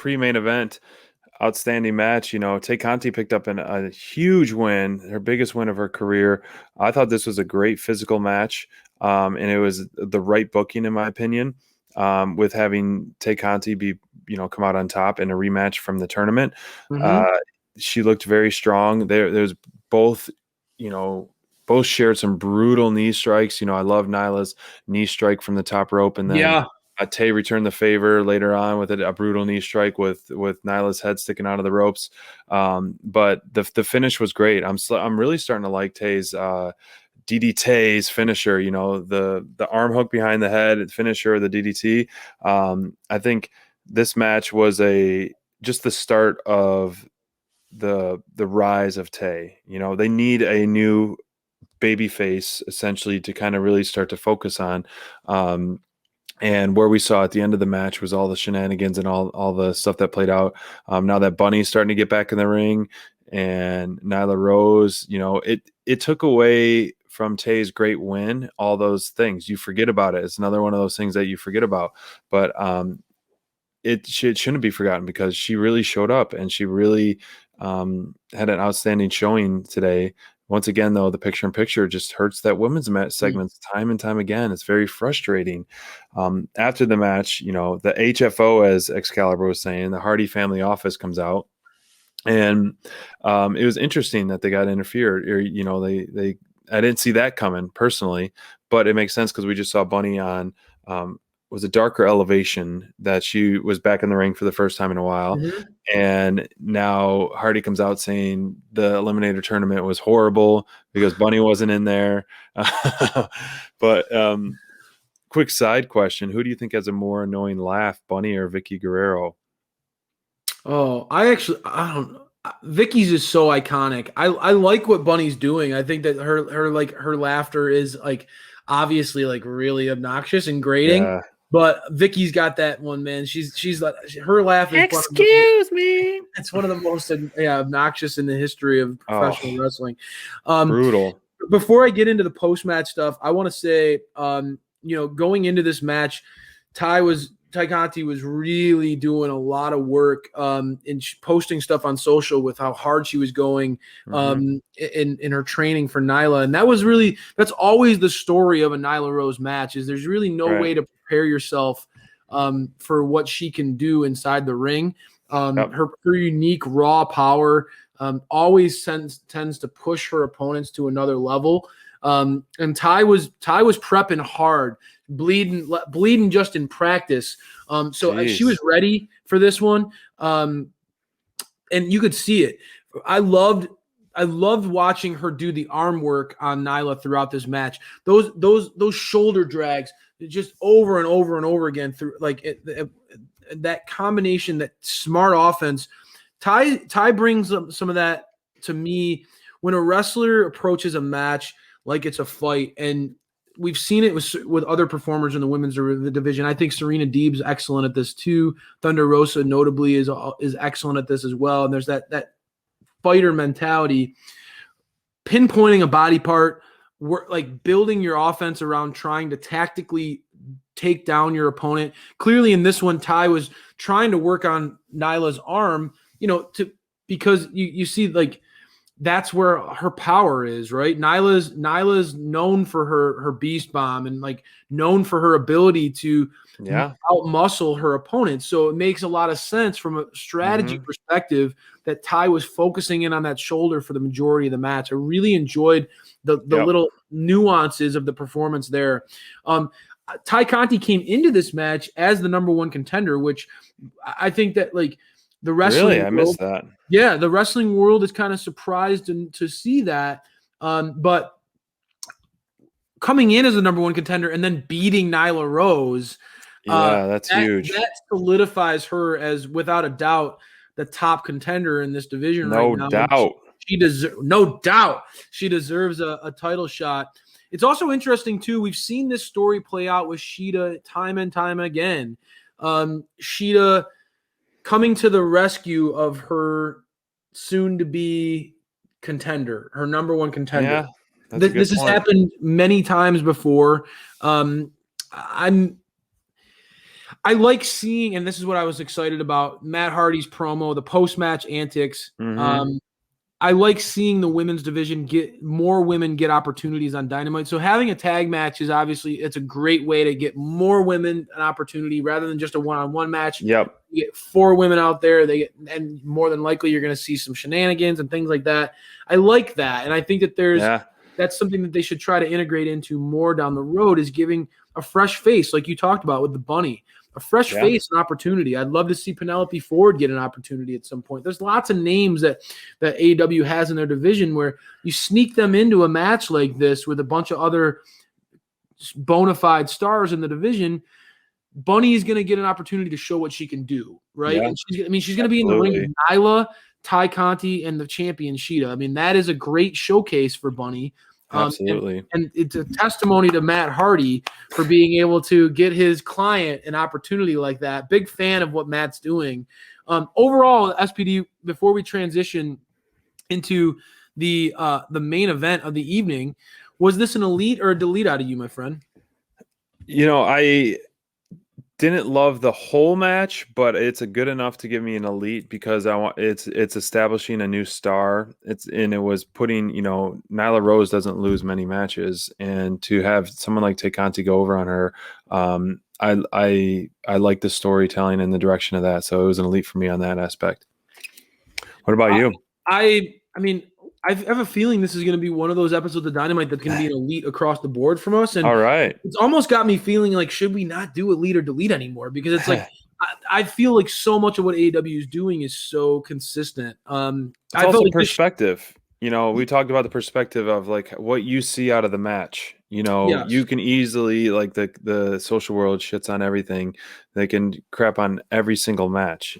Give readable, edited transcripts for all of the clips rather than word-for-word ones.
pre-main event, outstanding match. Tay Conti picked up a huge win, her biggest win of her career. I thought this was a great physical match, and it was the right booking, in my opinion, with having Tay Conti come out on top in a rematch from the tournament. Mhm. She looked very strong. There's both, both shared some brutal knee strikes. I love Nyla's knee strike from the top rope, and then Yeah. Tay returned the favor later on with a brutal knee strike with Nyla's head sticking out of the ropes. But the finish was great. I'm really starting to like Tay's D-D-Tay's finisher. The arm hook behind the head finisher, the DDT. I think this match was just the start of the rise of Tay. They need a new baby face essentially to kind of really start to focus on. And where we saw at the end of the match was all the shenanigans and all the stuff that played out. Now that Bunny's starting to get back in the ring and Nyla Rose, it took away from Tay's great win, all those things. You forget about it. It's another one of those things that you forget about. But it shouldn't be forgotten because she really showed up and she really had an outstanding showing today. Once again, though, the picture-in-picture just hurts that women's match segments time and time again. It's very frustrating. After the match, the HFO, as Excalibur was saying, the Hardy family office comes out. And it was interesting that they got interfered. Or, I didn't see that coming personally, but it makes sense because we just saw Bunny on was a darker elevation that she was back in the ring for the first time in a while. Mhm. And now Hardy comes out saying the Eliminator tournament was horrible because Bunny wasn't in there. But quick side question. Who do you think has a more annoying laugh, Bunny or Vicky Guerrero? Oh, I don't know. Vicky's is so iconic. I like what Bunny's doing. I think that her laughter is like obviously like really obnoxious and grating. Yeah. But Vicky's got that one, man. She's like her laugh is Excuse me. it's one of the most obnoxious in the history of professional wrestling. Brutal. Before I get into the post-match stuff, I want to say, going into this match, Tay Conti was really doing a lot of work in posting stuff on social with how hard she was going in her training for Nyla. And that's always the story of a Nyla Rose match is there's really no way to prepare yourself for what she can do inside the ring. Her unique raw power always tends to push her opponents to another level. And Tay was prepping hard, bleeding just in practice. So she was ready for this one. And you could see it. I loved watching her do the arm work on Nyla throughout this match. Those shoulder drags just over and over and over again through that combination, that smart offense. Tay brings some of that to me when a wrestler approaches a match like it's a fight, and we've seen it with other performers in the women's division. I think Serena Deeb's excellent at this too. Thunder Rosa notably is excellent at this as well. And there's that fighter mentality, pinpointing a body part, like building your offense around trying to tactically take down your opponent. Clearly in this one, Tay was trying to work on Nyla's arm, because you see like that's where her power is, right? Nyla's known for her beast bomb and like known for her ability to outmuscle her opponent. So it makes a lot of sense from a strategy perspective that Tay was focusing in on that shoulder for the majority of the match. I really enjoyed the little nuances of the performance there. Tay Conti came into this match as the number one contender, which I think that like the wrestling I missed that. Yeah, the wrestling world is kind of surprised to see that. But coming in as the number one contender and then beating Nyla Rose, that's huge. That solidifies her as, without a doubt, the top contender in this division right now. No doubt. She deserves a title shot. It's also interesting, too. We've seen this story play out with Shida time and time again. Shida coming to the rescue of her soon-to-be contender, her number one contender. Yeah, this has happened many times before. I I like seeing, and this is what I was excited about, Matt Hardy's promo, the post-match antics. Mm-hmm. I like seeing the women's division get more women get opportunities on Dynamite. So having a tag match is obviously it's a great way to get more women an opportunity rather than just a one-on-one match. Yep. You get 4 women out there. And more than likely you're going to see some shenanigans and things like that. I like that, and I think that that's something that they should try to integrate into more down the road is giving a fresh face, like you talked about with the bunny. A fresh face, an opportunity. I'd love to see Penelope Ford get an opportunity at some point. There's lots of names that AEW has in their division where you sneak them into a match like this with a bunch of other bona fide stars in the division. Bunny is going to get an opportunity to show what she can do, right? Yeah. And she's going to be in the ring with Nyla, Tay Conti, and the champion Sheeta. I mean, that is a great showcase for Bunny. Absolutely. And it's a testimony to Matt Hardy for being able to get his client an opportunity like that. Big fan of what Matt's doing. Overall, SPD, before we transition into the main event of the evening, was this an elite or a delete out of you, my friend? I didn't love the whole match, but it's a good enough to give me an elite because it's establishing a new star. It was putting, Nyla Rose doesn't lose many matches, and to have someone like Tay Conti go over on her, I like the storytelling and the direction of that. So it was an elite for me on that aspect. What about you? I mean, I have a feeling this is going to be one of those episodes of Dynamite that's going to be an elite across the board from us. And all right, it's almost got me feeling like, should we not do elite or delete anymore? Because it's like, I feel like so much of what AEW is doing is so consistent. It's also perspective. We talked about the perspective of like what you see out of the match. Yes. You can easily, like, the social world shits on everything. They can crap on every single match.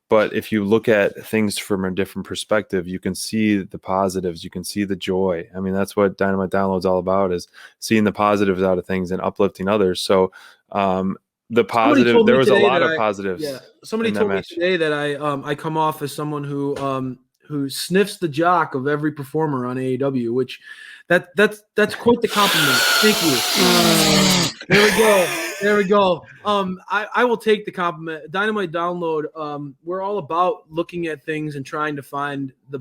But if you look at things from a different perspective, you can see the positives. You can see the joy. I mean, that's what Dynamite Download's all about, is seeing the positives out of things and uplifting others. So the positive, there was a lot of positives. Yeah. Somebody told me today that I come off as someone who sniffs the jock of every performer on AEW, which that's quite the compliment. Thank you. There we go. I will take the compliment. Dynamite Download. We're all about looking at things and trying to find the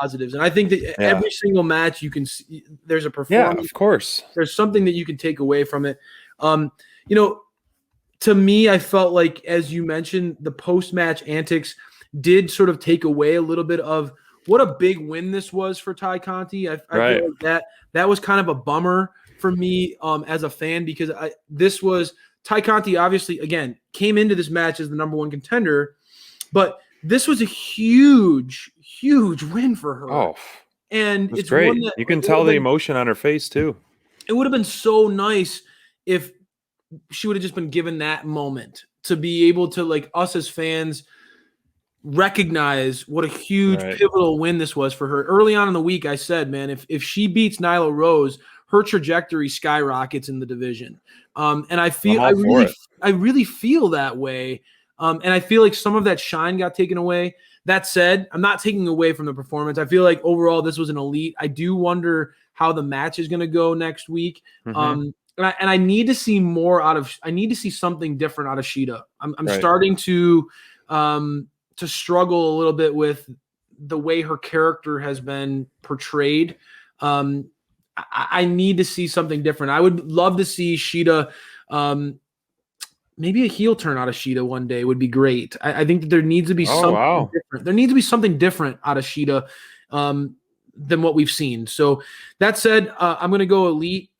positives. And I think that every single match you can see, there's a performance. Yeah, of course. There's something that you can take away from it. To me, I felt like, as you mentioned, the post-match antics did sort of take away a little bit of what a big win this was for Tay Conti. I feel like that was kind of a bummer for me as a fan, because this was Tay Conti, obviously, again, came into this match as the number 1 contender, but this was a huge, huge win for her. Oh, and it's great. One that, you can tell the emotion on her face too. It would have been so nice if she would have just been given that moment to be able to, like, us as fans recognize what a huge pivotal win this was for her. Early on in the week, I said, man, if she beats Nyla Rose, her trajectory skyrockets in the division. And I really feel that way. And I feel like some of that shine got taken away. That said, I'm not taking away from the performance. I feel like overall this was an elite. I do wonder how the match is going to go next week. And I need to see more I need to see something different out of Sheeta. I'm starting to struggle a little bit with the way her character has been portrayed. I need to see something different. I would love to see Sheeta, maybe a heel turn out of Sheeta one day would be great. I think that there needs to be something different. There needs to be something different out of Sheeta than what we've seen. So that said, I'm going to go elite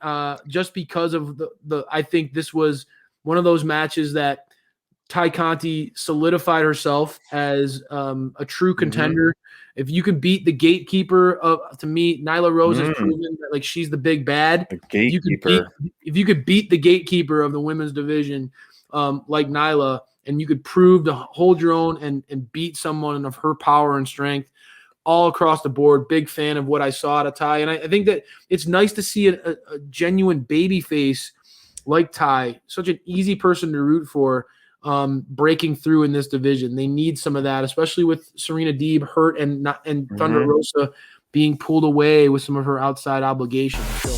just because of I think this was one of those matches that Tay Conti solidified herself as a true contender. If you can beat the gatekeeper to me, Nyla Rose has proven that, like, she's the big bad. The gatekeeper. If you could beat the gatekeeper of the women's division, like Nyla, and you could prove to hold your own and beat someone of her power and strength all across the board, big fan of what I saw out of Tay. And I think that it's nice to see a genuine baby face like Tay, such an easy person to root for, breaking through in this division. They need some of that, especially with Serena Deeb hurt and Thunder Rosa being pulled away with some of her outside obligations. So